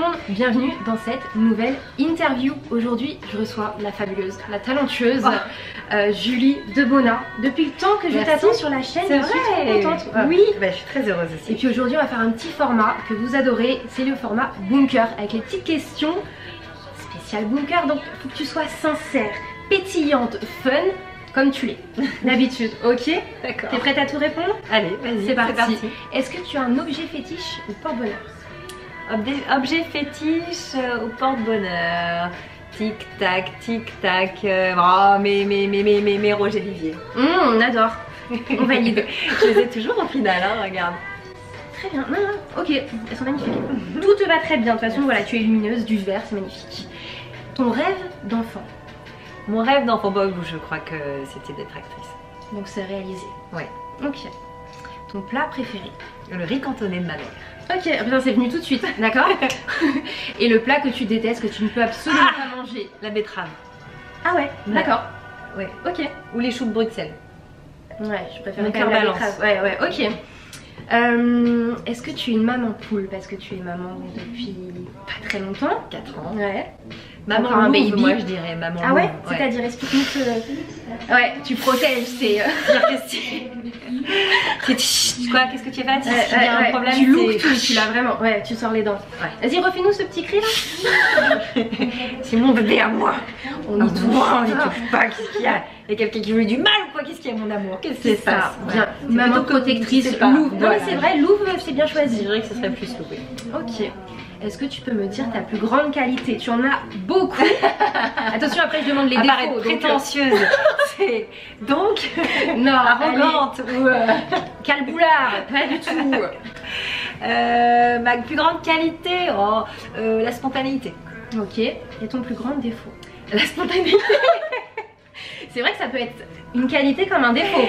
monde, bienvenue dans cette nouvelle interview. Aujourd'hui je reçois la fabuleuse, la talentueuse Julie Debona. Depuis le temps que je t'attends sur la chaîne, je suis trop contente. Oui, bah, je suis très heureuse aussi. Et puis aujourd'hui on va faire un petit format que vous adorez, c'est le format bunker avec les petites questions spéciales bunker. Donc il faut que tu sois sincère, pétillante, fun, comme tu l'es d'habitude, ok? D'accord. T'es prête à tout répondre? Allez, vas-y, c'est parti. Est-ce que tu as un objet fétiche ou porte-bonheur? Objet fétiche au porte-bonheur. Tic-tac, tic-tac. Oh, mes Roger Vivier. On adore. On valide. Je les ai toujours au final, hein, regarde. Très bien. Non, non, ok, elles sont magnifiques. Tout te va très bien. De toute façon, voilà, tu es lumineuse, du vert, c'est magnifique. Ton rêve d'enfant? Mon rêve d'enfant, je crois que c'était d'être actrice. Donc c'est réalisé. Ouais. Ok. Ton plat préféré? Le riz cantonné de ma mère. Ok, putain, c'est venu tout de suite, d'accord. Et le plat que tu détestes, que tu ne peux absolument pas manger? La betterave. Ah ouais, d'accord. Ouais. Ok. Ou les choux de Bruxelles. Ouais, je préfère Mon quand même cœur la balance. betterave. Ouais, ok. Est-ce que tu es une maman poule? Parce que tu es maman depuis pas très longtemps. 4 ans. Ouais. Maman Encore un louve, baby. moi je dirais maman Ah ouais, louve, c'est-à-dire explique-nous que... Ouais, tu protèges, c'est... Quoi, qu'est-ce que tu as fait? Si il y a un problème, tu loues tout, tu l'as vraiment, ouais, tu sors les dents. Ouais. Vas-y, refais-nous ce petit cri là. C'est mon bébé à moi. On y touche. On y touche pas, qu'est-ce qu'il y a? Il y a quelqu'un qui veut du mal ou quoi? Qu'est-ce qu'il y a mon amour? Qu'est-ce qui se passe? Bien, maman protectrice, louve. Non mais c'est vrai, louve, c'est bien Je choisi. dirais que ce serait plus louvé. Ok. Est-ce que tu peux me dire ta plus grande qualité? Tu en as beaucoup. Attention, après je demande les défauts. Apparaître prétentieuse. C'est donc non, arrogante ou calboulard, pas du tout. ma plus grande qualité, la spontanéité. Ok. Et ton plus grand défaut? La spontanéité. C'est vrai que ça peut être une qualité comme un défaut.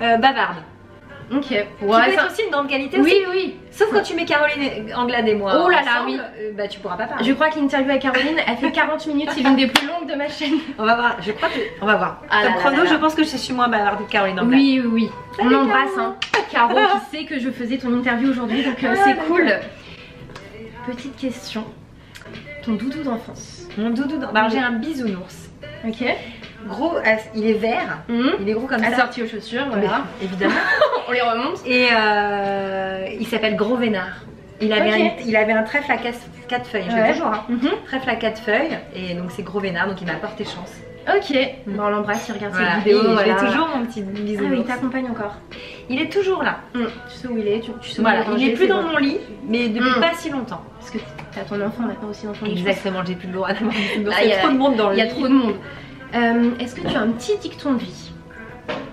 Bavarde. Ok. Qui peut être aussi une grande qualité aussi. Oui, oui. Sauf quand tu mets Caroline Anglade et moi. Oh là là, ensemble, oui. Bah tu pourras pas parler. Je crois que l'interview avec Caroline, elle fait 40 minutes, c'est l'une des plus longues de ma chaîne. On va voir, je crois que... On va voir. Ah là Comme là chrono, là là. je pense que je suis moins bavarde que Caroline Anglade. Oui, oui, oui. On Salut, embrasse, Caro. hein. Caro qui sait que je faisais ton interview aujourd'hui, donc c'est cool. Petite question. Ton doudou d'enfance? Mon doudou... Alors j'ai un bisounours. Ok. Gros, il est vert. Il est gros comme ça. Assorti aux chaussures, voilà. Oui, évidemment. On les remonte. Et il s'appelle Gros Vénard. Il avait un trèfle à 4 feuilles, je l'ai toujours, hein. Trèfle à 4 feuilles, et donc c'est Gros Vénard, donc il m'a porté chance. Ok, bon, on l'embrasse, il regarde Voilà. cette vidéo. Et Voilà. je l'ai toujours, mon petit bisou. Ah oui, il t'accompagne encore. Il est toujours là. Tu sais où il est, tu sais où Voilà, il est il rangé, est plus c'est dans bon. mon lit, mais depuis pas si longtemps. Parce que t'as ton enfant maintenant aussi dans ton lit. Exactement, j'ai plus le droit d'avoir il Là, y a trop de monde dans le lit. Il y a trop de monde. Est-ce que tu as un petit dicton de vie?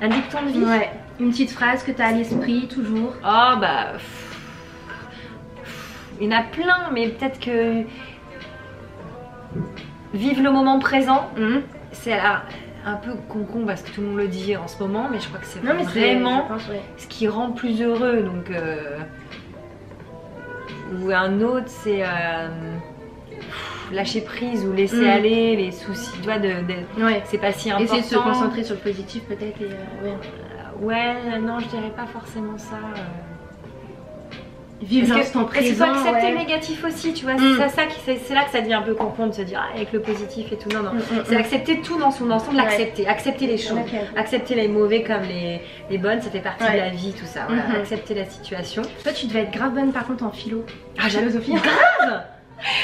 Un dicton de vie? Ouais. Une petite phrase que tu as à l'esprit toujours? Oh bah... Il y en a plein, mais peut-être que... Vive le moment présent. C'est un peu con parce que tout le monde le dit en ce moment, mais je crois que c'est vraiment ce qui rend plus heureux. Donc, ou un autre, c'est lâcher prise ou laisser aller les soucis. Tu vois, c'est pas si important. Essayer de se concentrer sur le positif peut-être. Ouais, non, je dirais pas forcément ça. Vivre l'instant présent. Il faut accepter le négatif aussi, tu vois. C'est là que ça devient un peu con de se dire avec le positif et tout. Non, non. C'est accepter tout dans son ensemble, l'accepter. Accepter les choses. Accepter les mauvais comme les bonnes, ça fait partie de la vie, tout ça. Voilà. Accepter la situation. Toi, tu devais être grave bonne par contre en philo. Ah, philosophie. Grave.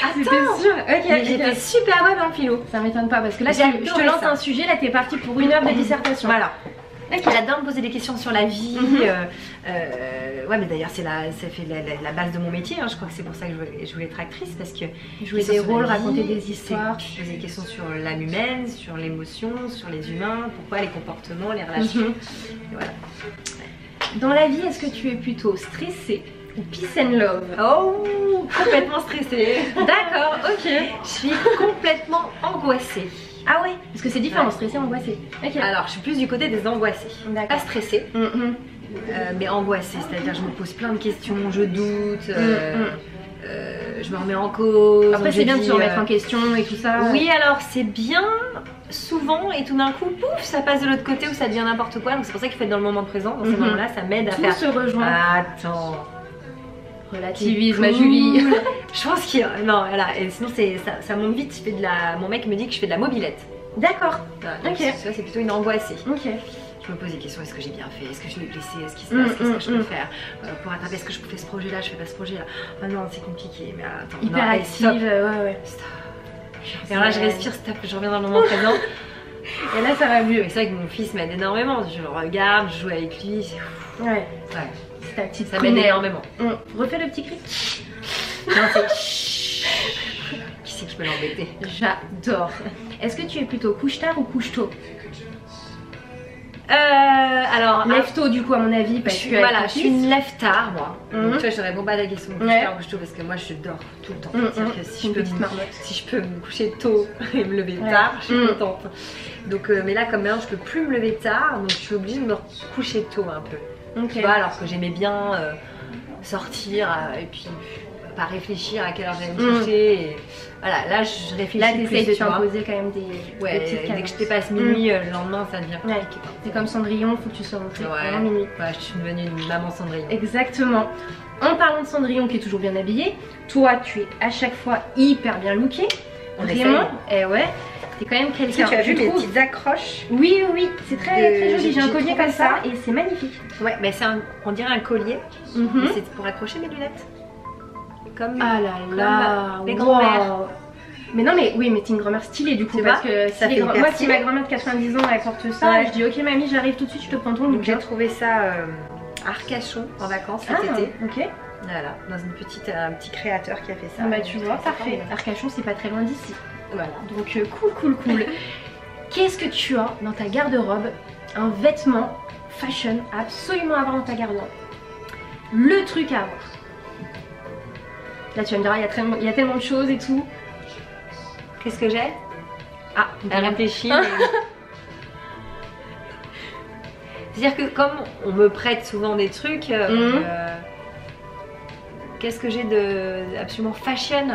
Ah, c'était sûr. Ok, j'étais super bonne en philo. Ça m'étonne pas parce que là, je te lance un sujet, là, t'es parti pour 1 heure de dissertation. Voilà. J'adore me poser des questions sur la vie. Ouais, mais d'ailleurs, ça fait la base de mon métier. Hein. Je crois que c'est pour ça que je voulais être actrice, parce que jouer des rôles, raconter des histoires, poser des questions sur l'âme humaine, sur l'émotion, sur les humains, pourquoi les comportements, les relations. Et voilà. Dans la vie, est-ce que tu es plutôt stressée ou peace and love? Oh, complètement stressée. D'accord, ok. Je suis complètement angoissée. Ah ouais, parce que c'est différent, stressé, angoissé. Okay. Alors, je suis plus du côté des angoissés. Pas stressée, mais angoissée. C'est-à-dire, je me pose plein de questions, je doute, je me remets en cause. Après, c'est bien de se remettre en question et tout ça. Oui, alors c'est bien souvent, et tout d'un coup, pouf, ça passe de l'autre côté où ça devient n'importe quoi. Donc, c'est pour ça qu'il faut être dans le moment présent. Dans ces moments-là, ça m'aide à faire. Tout se rejoint. Attends. Relativise ma Julie. Je pense qu'il y a... Non, voilà. Et sinon, ça monte vite. Je fais de la... Mon mec me dit que je fais de la mobilette. D'accord. Voilà, ok. Ça, c'est plutôt une angoissée. Ok. Je me pose des questions, est-ce que j'ai bien fait, est-ce que je l'ai blessé, est-ce qu'il se passe, qu'est-ce que je peux faire pour attraper, est-ce que je fais ce projet là, je fais pas ce projet là. Oh non, c'est compliqué, mais attends, hyper active, ouais. Stop. Et alors là, je respire, stop, je reviens dans le moment présent. Et là, ça va mieux. Et c'est vrai que mon fils m'aide énormément, je le regarde, je joue avec lui. Ouais. C'est ta petite ça m'aide énormément. Refais le petit cri. Non, c'est qui c'est qui peut l'embêter? J'adore. Est-ce que tu es plutôt couche-tard ou couche-tôt? Alors lève tôt du coup à mon avis parce que voilà, je suis une lève tard moi. Donc tu vois, je réponds pas à la question de couche tard ou couche tôt parce que moi je dors tout le temps. C'est-à-dire que si je peux me coucher tôt et me lever tard, je suis contente. Donc mais là comme maintenant je peux plus me lever tard, donc je suis obligée de me coucher tôt un peu. Tu vois, alors que j'aimais bien sortir et puis pas réfléchir à quelle heure j'allais me coucher. Et voilà, là je réfléchis. Là t'essayes de t'imposer quand même des petites dès que je dépasse minuit, le lendemain ça devient compliqué. C'est comme Cendrillon, faut que tu sois rentrée avant minuit. Ouais, je suis devenue une maman Cendrillon. Exactement. En parlant de Cendrillon qui est toujours bien habillée, toi tu es à chaque fois hyper bien lookée. Vraiment. Et ouais. T'es quand même quelqu'un. Tu as vu les petites accroches? Oui, c'est très joli. J'ai un collier comme ça et c'est magnifique. Ouais, mais c'est on dirait un collier. Mais c'est pour accrocher mes lunettes. Comme les grand-mères. Mais non, mais oui, mais t'es une grand-mère stylée du coup. Parce que moi, si ma grand-mère de 90 ans elle porte ça, je dis ok, mamie, j'arrive tout de suite, je te prends ton look. J'ai trouvé ça à Arcachon en vacances cet été. Ok. Voilà, dans un petit créateur qui a fait ça. Bah, tu vois, parfait. Arcachon, c'est pas très loin d'ici. Voilà. Donc, cool. Qu'est-ce que tu as dans ta garde-robe? Un vêtement fashion à absolument avoir dans ta garde-robe. Le truc à avoir. Là tu vas me dire, il y a tellement de choses et tout. Qu'est-ce que j'ai? Ah, elle réfléchit. C'est-à-dire que comme on me prête souvent des trucs, qu'est-ce que j'ai de absolument fashion?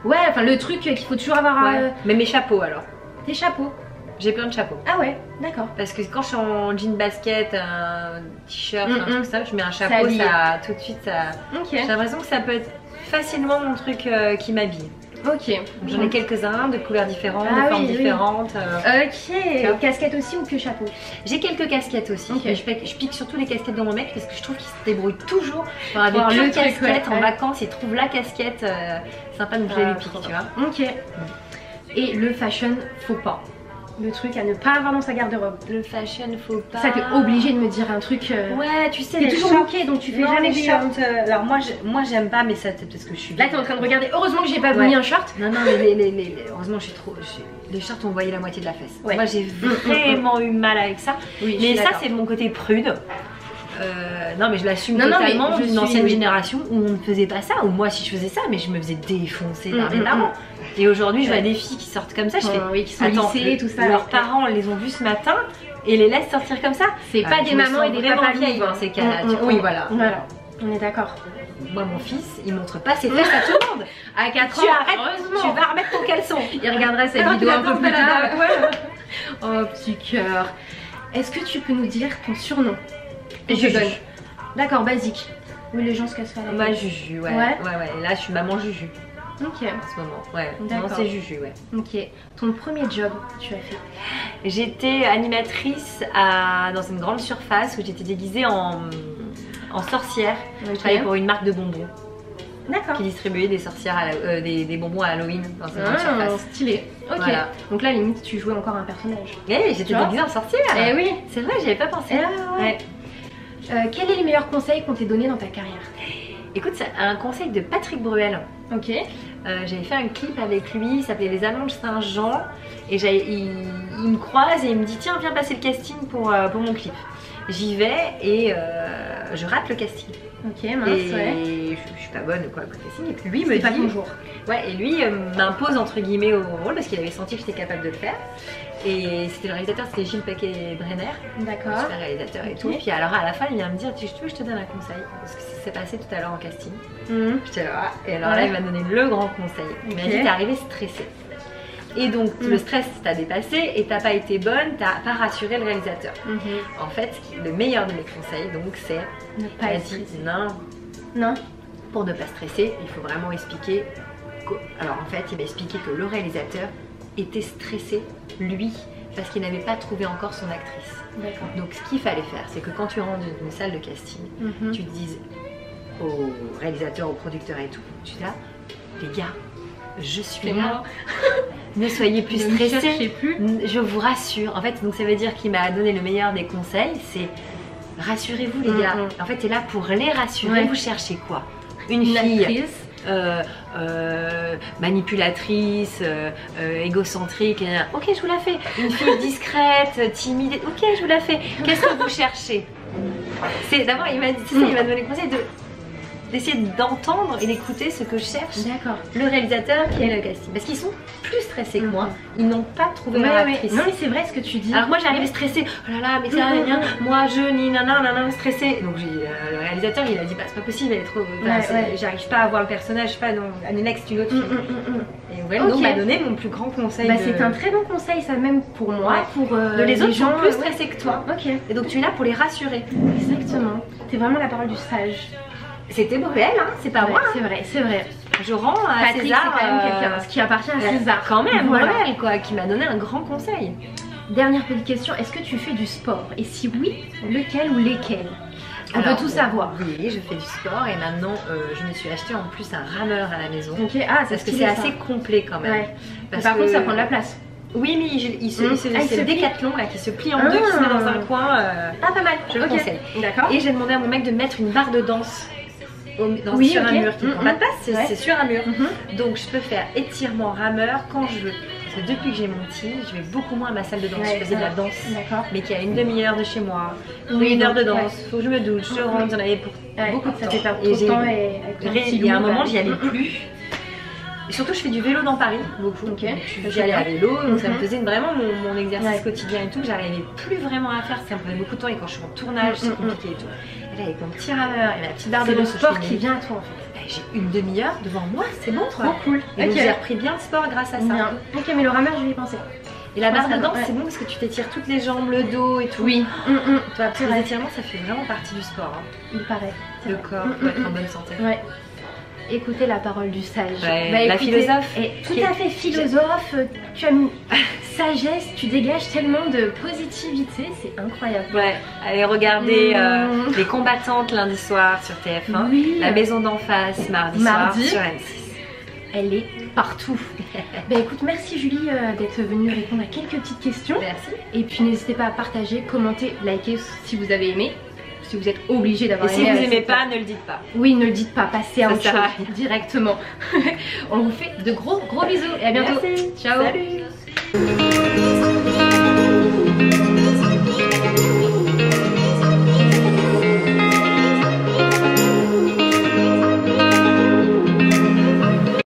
Ouais, enfin le truc qu'il faut toujours avoir. Mais mes chapeaux alors. Tes chapeaux? J'ai plein de chapeaux. Ah ouais, d'accord. Parce que quand je suis en jean basket, un t-shirt, un truc ça, je mets un chapeau, ça tout de suite ça. J'ai l'impression que ça peut être facilement mon truc qui m'habille. Ok. J'en ai quelques-uns de couleurs différentes, de formes différentes. Ok. Casquette aussi ou que chapeau? J'ai quelques casquettes aussi. Je pique surtout les casquettes de mon mec parce que je trouve qu'il se débrouille toujours pour avoir des casquettes en vacances. Il trouve la casquette sympa, donc je les lui pique, tu vois. Ok. Et le fashion faux pas? Le truc à ne pas avoir dans sa garde-robe. Le fashion faut pas. Ça t'es obligé de me dire un truc. Ouais, tu sais. T'es toujours lookée donc tu fais jamais les shorts. Alors moi j'aime pas, mais ça peut-être parce que je suis. Là t'es en train de regarder. Heureusement que j'ai pas mis un short. Non mais heureusement je suis trop. Les shorts on voyait la moitié de la fesse. Moi j'ai vraiment eu mal avec ça. Mais ça c'est mon côté prude. Non mais je l'assume totalement d'une ancienne génération où on ne faisait pas ça, ou moi si je faisais ça mais je me faisais défoncer par des darons. Et aujourd'hui je vois des filles qui sortent comme ça, je fais qui sont lissées, tout ça. Leurs parents les ont vues ce matin et les laissent sortir comme ça. C'est pas des mamans et des papas vieilles dans ces cas-là. Oui voilà, on est d'accord. Moi mon fils il montre pas ses fesses à tout le monde. À 4 ans, tu vas remettre ton caleçon. Il regardera cette vidéo un peu plus tard. Oh petit cœur. Est-ce que tu peux nous dire ton surnom? Juju. D'accord, basique. Oui, les gens se cassent pas la tête. Moi, Juju, ouais. Et là, je suis maman Juju. Ok. En ce moment, ouais. Non, c'est Juju, ouais. Ok. Ton premier job que tu as fait? J'étais animatrice dans une grande surface où j'étais déguisée en sorcière. Je travaillais pour une marque de bonbons. D'accord. Qui distribuait des sorcières, des bonbons à Halloween dans cette grande surface. Stylé. Ok. Voilà. Donc là, limite, tu jouais encore un personnage. Oui, j'étais déguisée en sorcière. Eh oui. C'est vrai, j'avais pas pensé. Ouais. Quel est le meilleur conseil qu'on t'ait donné dans ta carrière? Écoute, c'est un conseil de Patrick Bruel. Ok. J'avais fait un clip avec lui, il s'appelait Les Amanges Saint-Jean. Et il me croise et il me dit tiens, viens passer le casting pour mon clip. J'y vais et je rate le casting. Ok, mince, et je suis pas bonne quoi côté casting. Et puis lui me dit pas ton jour. Ouais, et lui m'impose entre guillemets au rôle parce qu'il avait senti que j'étais capable de le faire. Et c'était le réalisateur, c'était Gilles Paquet-Brenner. D'accord. Super réalisateur et tout. Puis alors à la fin, il vient me dire, tu veux, je te donne un conseil. Parce que ça s'est passé tout à l'heure en casting. J'étais là, et alors là, il m'a donné le grand conseil. Il m'a dit, t'es arrivée stressée. Et donc le stress t'a dépassé et t'as pas été bonne, t'as pas rassuré le réalisateur. En fait, le meilleur de mes conseils, donc c'est... Ne pas être non. Pour ne pas stresser, il faut vraiment expliquer. Alors en fait, il m'a expliqué que le réalisateur était stressé, lui, parce qu'il n'avait pas trouvé encore son actrice. Donc ce qu'il fallait faire, c'est que quand tu rentres dans une salle de casting, tu te dises au réalisateur, au producteur et tout, tu dis là, les gars, je suis là, ne soyez plus stressés, je vous rassure. En fait, donc ça veut dire qu'il m'a donné le meilleur des conseils, c'est rassurez-vous les gars. En fait, tu es là pour les rassurer. Vous cherchez quoi? Une fille actrice. Manipulatrice, égocentrique, ok je vous la fais. Une fille discrète, timide, ok je vous la fais. Qu'est-ce que vous cherchez? C'est d'abord il m'a dit, il m'a donné le conseil d'essayer d'entendre et d'écouter ce que je cherche. Le réalisateur qui est le casting, parce qu'ils sont plus stressés que moi, ils n'ont pas trouvé leur actrice. Non mais c'est vrai ce que tu dis. Alors moi j'arrivais stressée, oh là là mais ça rien, moi je ni nanana stressée. Donc le réalisateur il a dit bah c'est pas possible, elle est trop, j'arrive pas à voir le personnage, je sais pas, non, Annex c'est une autre fille. Et ouais, donc m'a donné mon plus grand conseil. Bah c'est un très bon conseil ça, même pour moi, pour les autres gens plus stressés que toi. Et donc tu es là pour les rassurer. Exactement. T'es vraiment la parole du sage. C'était pour elle, hein, c'est pas moi. C'est vrai, c'est vrai. Je rends à Patrick, César c'est quand même quelqu'un, ce qui appartient à César. Quand même, elle, quoi, qui m'a donné un grand conseil. Dernière petite question, est-ce que tu fais du sport? Et si oui, lequel ou lesquels? On peut tout savoir. Oui, je fais du sport et maintenant je me suis acheté en plus un rameur à la maison. Parce que c'est assez complet quand même. Par contre, ça prend de la place. Oui, mais c'est le décathlon là qui se plie en deux, qui se met dans un coin. Pas mal, je le conseille. D'accord. Et j'ai demandé à mon mec de mettre une barre de danse. Sur un mur qui ne prend pas de place, c'est sur un mur. Donc je peux faire étirement, rameur quand je veux. Parce que depuis que j'ai mon petit, je vais beaucoup moins à ma salle de danse. Je faisais de la danse, mais qui a une demi-heure de chez moi, une heure de danse. Faut que je me douche, je rentre, j'en avais pour beaucoup de temps. Ça fait perdre trop de temps il y a un moment, j'y allais plus. Et surtout, je fais du vélo dans Paris, beaucoup. J'y allais à vélo, donc ça me faisait vraiment mon exercice quotidien et tout, que j'arrivais plus vraiment à faire. Ça me prenait beaucoup de temps et quand je suis en tournage, c'est compliqué et tout. Et là, avec mon petit rameur et ma petite barre de danse, c'est le sport qui vient à toi en fait. J'ai une demi-heure devant moi, c'est bon quoi. Trop cool. Et donc j'ai repris bien le sport grâce à ça. Bien. Ok, mais le rameur, je vais y penser. Et la barre de danse, c'est bon parce que tu t'étires toutes les jambes, le dos et tout. Oui. Toi, les étirements, ça fait vraiment partie du sport. Il paraît. Le corps doit être en bonne santé. Écoutez la parole du sage. La philosophe. Tout à fait philosophe, tu as une sagesse, tu dégages tellement de positivité, c'est incroyable. Allez regarder Les Combattantes lundi soir sur TF1, La Maison d'en face mardi soir sur M6. Elle est partout. Écoute, merci Julie d'être venue répondre à quelques petites questions. Merci. Et puis n'hésitez pas à partager, commenter, liker si vous avez aimé. Si vous êtes obligé d'avoir aimé. Et si vous n'aimez pas, ne le dites pas. Oui, ne le dites pas, passez à autre chose directement. On vous fait de gros bisous et à bientôt. Merci. Ciao. Salut.